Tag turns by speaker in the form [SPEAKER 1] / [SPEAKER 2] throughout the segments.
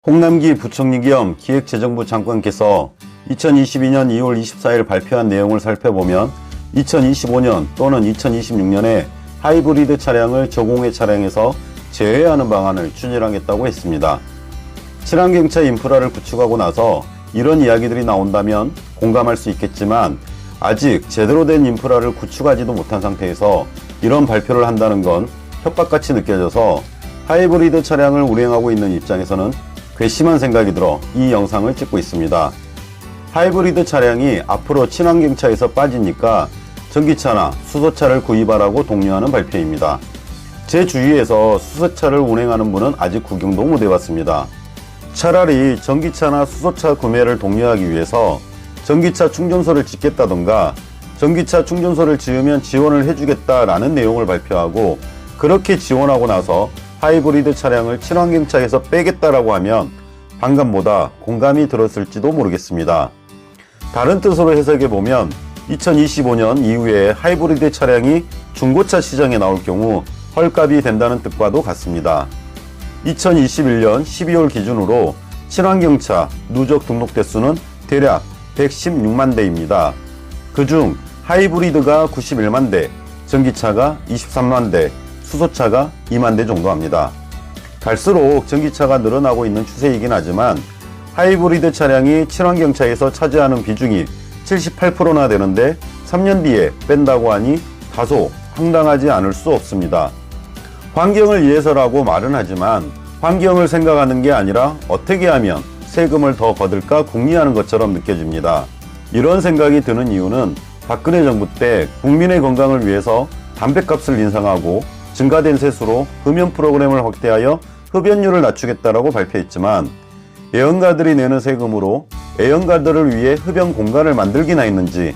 [SPEAKER 1] 홍남기 부총리 겸 기획재정부 장관께서 2022년 2월 24일 발표한 내용을 살펴보면 2025년 또는 2026년에 하이브리드 차량을 저공해 차량에서 제외하는 방안을 추진하겠다고 했습니다. 친환경차 인프라를 구축하고 나서 이런 이야기들이 나온다면 공감할 수 있겠지만 아직 제대로 된 인프라를 구축하지도 못한 상태에서 이런 발표를 한다는 건 협박같이 느껴져서 하이브리드 차량을 운행하고 있는 입장에서는 괘씸한 생각이 들어 이 영상을 찍고 있습니다. 하이브리드 차량이 앞으로 친환경차에서 빠지니까 전기차나 수소차를 구입하라고 독려하는 발표입니다. 제 주위에서 수소차를 운행하는 분은 아직 구경도 못 해봤습니다. 차라리 전기차나 수소차 구매를 독려하기 위해서 전기차 충전소를 짓겠다던가 전기차 충전소를 지으면 지원을 해주겠다라는 내용을 발표하고 그렇게 지원하고 나서 하이브리드 차량을 친환경차에서 빼겠다라고 하면 반감보다 공감이 들었을지도 모르겠습니다. 다른 뜻으로 해석해보면 2025년 이후에 하이브리드 차량이 중고차 시장에 나올 경우 헐값이 된다는 뜻과도 같습니다. 2021년 12월 기준으로 친환경차 누적 등록 대수는 대략 116만 대입니다. 그중 하이브리드가 91만 대, 전기차가 23만 대, 수소차가 2만 대 정도 합니다. 갈수록 전기차가 늘어나고 있는 추세이긴 하지만 하이브리드 차량이 친환경차에서 차지하는 비중이 78%나 되는데 3년 뒤에 뺀다고 하니 다소 황당하지 않을 수 없습니다. 환경을 위해서라고 말은 하지만 환경을 생각하는 게 아니라 어떻게 하면 세금을 더 거둘까 궁리하는 것처럼 느껴집니다. 이런 생각이 드는 이유는 박근혜 정부 때 국민의 건강을 위해서 담뱃값을 인상하고 증가된 세수로 흡연 프로그램을 확대하여 흡연율을 낮추겠다라고 발표했지만 애연가들이 내는 세금으로 애연가들을 위해 흡연 공간을 만들기나 했는지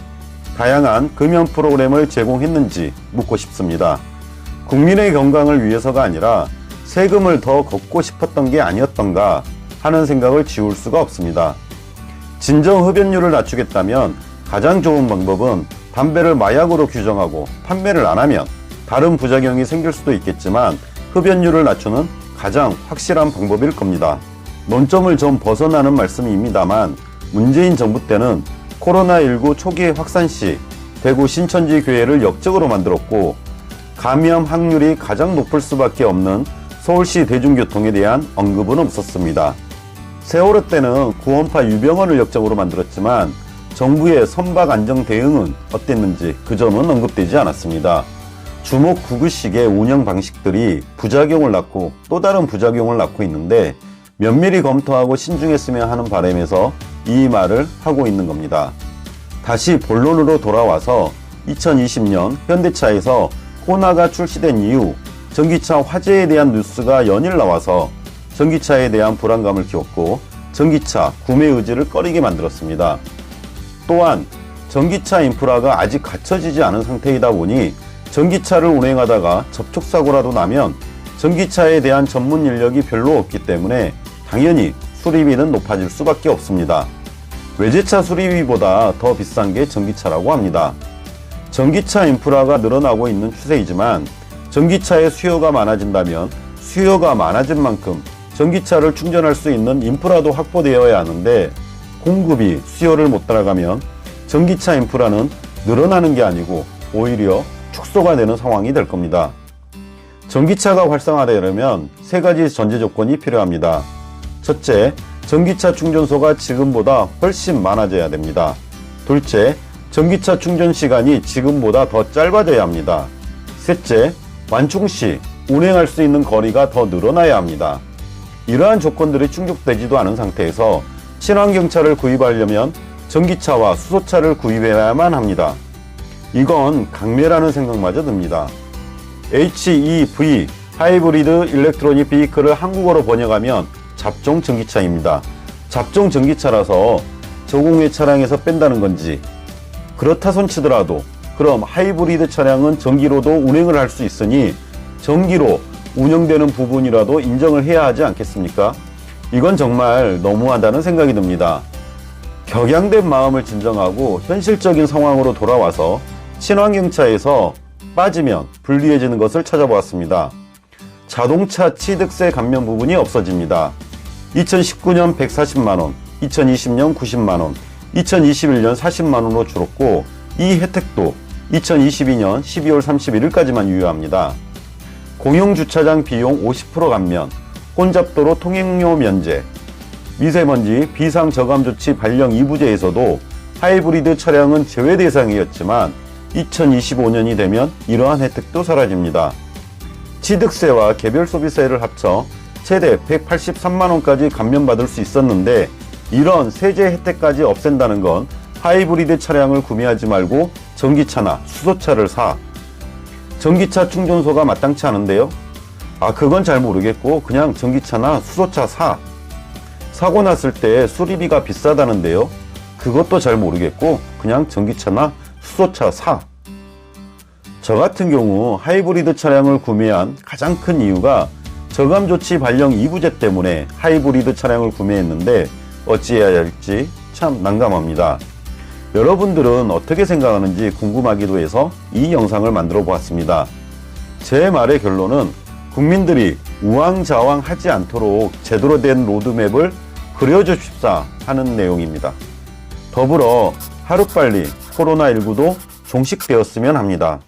[SPEAKER 1] 다양한 금연 프로그램을 제공했는지 묻고 싶습니다. 국민의 건강을 위해서가 아니라 세금을 더 걷고 싶었던 게 아니었던가 하는 생각을 지울 수가 없습니다. 진정 흡연율을 낮추겠다면 가장 좋은 방법은 담배를 마약으로 규정하고 판매를 안 하면 다른 부작용이 생길 수도 있겠지만 흡연율을 낮추는 가장 확실한 방법일 겁니다. 논점을 좀 벗어나는 말씀입니다만 문재인 정부 때는 코로나19 초기 확산 시 대구 신천지 교회를 역적으로 만들었고 감염 확률이 가장 높을 수밖에 없는 서울시 대중교통에 대한 언급은 없었습니다. 세월호 때는 구원파 유병원을 역적으로 만들었지만 정부의 선박 안정 대응은 어땠는지 그 점은 언급되지 않았습니다. 주목 구구식의 운영 방식들이 부작용을 낳고 또 다른 부작용을 낳고 있는데 면밀히 검토하고 신중했으면 하는 바람에서 이 말을 하고 있는 겁니다. 다시 본론으로 돌아와서 2020년 현대차에서 호나가 출시된 이후 전기차 화재에 대한 뉴스가 연일 나와서 전기차에 대한 불안감을 키웠고 전기차 구매 의지를 꺼리게 만들었습니다. 또한 전기차 인프라가 아직 갖춰지지 않은 상태이다 보니 전기차를 운행하다가 접촉사고라도 나면 전기차에 대한 전문 인력이 별로 없기 때문에 당연히 수리비는 높아질 수밖에 없습니다. 외제차 수리비보다 더 비싼 게 전기차라고 합니다. 전기차 인프라가 늘어나고 있는 추세이지만 전기차의 수요가 많아진다면 수요가 많아진 만큼 전기차를 충전할 수 있는 인프라도 확보되어야 하는데 공급이 수요를 못 따라가면 전기차 인프라는 늘어나는 게 아니고 오히려 축소가 되는 상황이 될 겁니다. 전기차가 활성화되려면 세 가지 전제 조건이 필요합니다. 첫째, 전기차 충전소가 지금보다 훨씬 많아져야 됩니다. 둘째, 전기차 충전 시간이 지금보다 더 짧아져야 합니다. 셋째, 완충 시 운행할 수 있는 거리가 더 늘어나야 합니다. 이러한 조건들이 충족되지도 않은 상태에서 친환경차를 구입하려면 전기차와 수소차를 구입해야만 합니다. 이건 강매라는 생각마저 듭니다. HEV, 하이브리드 일렉트로닉 비이클을 한국어로 번역하면 잡종 전기차입니다. 잡종 전기차라서 저공해 차량에서 뺀다는 건지 그렇다 손치더라도 그럼 하이브리드 차량은 전기로도 운행을 할 수 있으니 전기로 운영되는 부분이라도 인정을 해야 하지 않겠습니까? 이건 정말 너무하다는 생각이 듭니다. 격양된 마음을 진정하고 현실적인 상황으로 돌아와서 친환경차에서 빠지면 불리해지는 것을 찾아보았습니다. 자동차 취득세 감면 부분이 없어집니다. 2019년 140만원, 2020년 90만원, 2021년 40만원으로 줄었고 이 혜택도 2022년 12월 31일까지만 유효합니다. 공용주차장 비용 50% 감면, 혼잡도로 통행료 면제, 미세먼지 비상저감조치 발령 2부제에서도 하이브리드 차량은 제외 대상이었지만 2025년이 되면 이러한 혜택도 사라집니다. 취득세와 개별소비세를 합쳐 최대 183만원까지 감면받을 수 있었는데 이런 세제 혜택까지 없앤다는 건 하이브리드 차량을 구매하지 말고 전기차나 수소차를 사. 전기차 충전소가 마땅치 않은데요? 그건 잘 모르겠고 그냥 전기차나 수소차 사. 사고 났을 때 수리비가 비싸다는데요? 그것도 잘 모르겠고 그냥 전기차나 수소차 사. 저 같은 경우 하이브리드 차량을 구매한 가장 큰 이유가 저감조치 발령 2부제 때문에 하이브리드 차량을 구매했는데 어찌해야 할지 참 난감합니다. 여러분들은 어떻게 생각하는지 궁금하기도 해서 이 영상을 만들어 보았습니다. 제 말의 결론은 국민들이 우왕좌왕하지 않도록 제대로 된 로드맵을 그려주십사 하는 내용입니다. 더불어 하루빨리 코로나19도 종식되었으면 합니다.